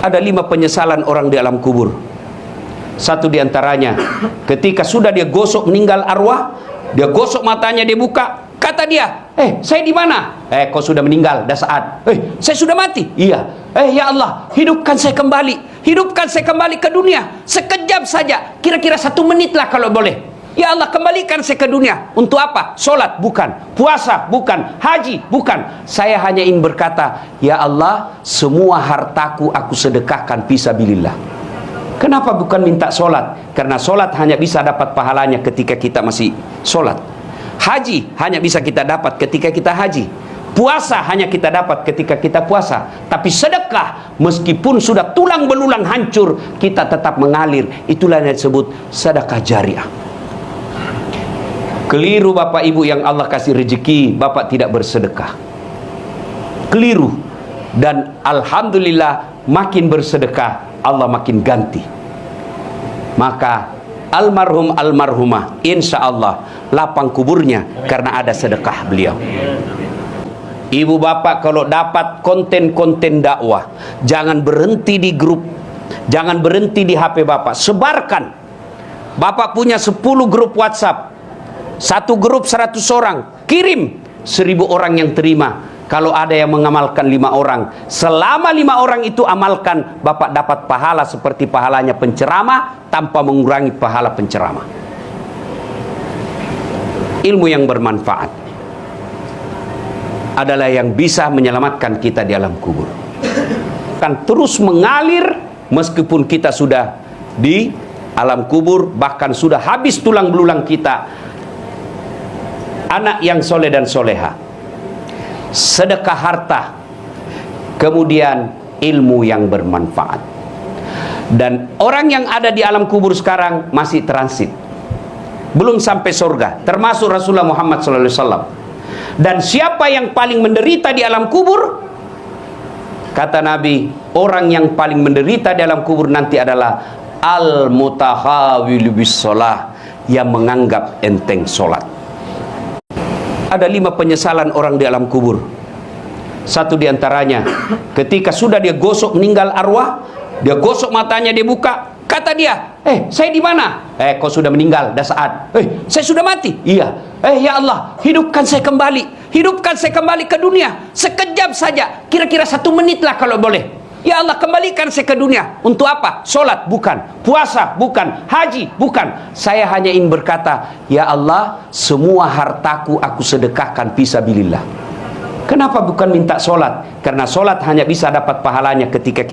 Ada 5 penyesalan orang di alam kubur. Satu diantaranya, ketika sudah dia gosok meninggal arwah, dia gosok matanya, dia buka, kata dia, saya di mana? Kau sudah meninggal, dah saat. Saya sudah mati. Iya. Ya Allah, hidupkan saya kembali. Hidupkan saya kembali ke dunia. Sekejap saja, kira-kira 1 menit lah kalau boleh. Ya Allah, kembalikan saya ke dunia. Untuk apa? Solat? Bukan. Puasa? Bukan. Haji? Bukan. Saya hanya ingin berkata, ya Allah, semua hartaku aku sedekahkan fisabilillah. Kenapa bukan minta solat? Karena solat hanya bisa dapat pahalanya ketika kita masih solat. Haji hanya bisa kita dapat ketika kita haji. Puasa hanya kita dapat ketika kita puasa. Tapi sedekah, meskipun sudah tulang belulang hancur, kita tetap mengalir. Itulah yang disebut sedekah jariah. Keliru Bapak Ibu yang Allah kasih rezeki, Bapak tidak bersedekah. Keliru. Dan Alhamdulillah, makin bersedekah, Allah makin ganti. Maka almarhum almarhumah, insya Allah lapang kuburnya karena ada sedekah beliau. Ibu bapak kalau dapat konten-konten dakwah, jangan berhenti di grup, jangan berhenti di HP bapak, sebarkan. Bapak punya 10 grup WhatsApp, 1 grup 100 orang, kirim, 1000 orang yang terima. Kalau ada yang mengamalkan 5 orang, selama 5 orang itu amalkan, bapak dapat pahala seperti pahalanya penceramah tanpa mengurangi pahala penceramah. Ilmu yang bermanfaat adalah yang bisa menyelamatkan kita di alam kubur. Akan terus mengalir meskipun kita sudah di alam kubur, bahkan sudah habis tulang belulang kita. Anak yang soleh dan soleha, sedekah harta, kemudian ilmu yang bermanfaat. Dan orang yang ada di alam kubur sekarang masih transit, belum sampai surga, termasuk Rasulullah Muhammad SAW. Dan siapa yang paling menderita di alam kubur? Kata Nabi, orang yang paling menderita di alam kubur nanti adalah al-mutahawilu bis-shalah, yang menganggap enteng solat. Ada 5 penyesalan orang di alam kubur. Satu diantaranya, ketika sudah dia gosok meninggal arwah, dia gosok matanya, dia buka, kata dia, saya di mana? Kau sudah meninggal, dah saat. Saya sudah mati. Iya. Ya Allah, hidupkan saya kembali. Hidupkan saya kembali ke dunia. Sekejap saja, kira-kira 1 menit lah kalau boleh. Ya Allah, kembalikan saya ke dunia. Untuk apa? Solat? Bukan. Puasa? Bukan. Haji? Bukan. Saya hanya ingin berkata, ya Allah, semua hartaku aku sedekahkan fisabilillah. Kenapa bukan minta solat? Karena solat hanya bisa dapat pahalanya ketika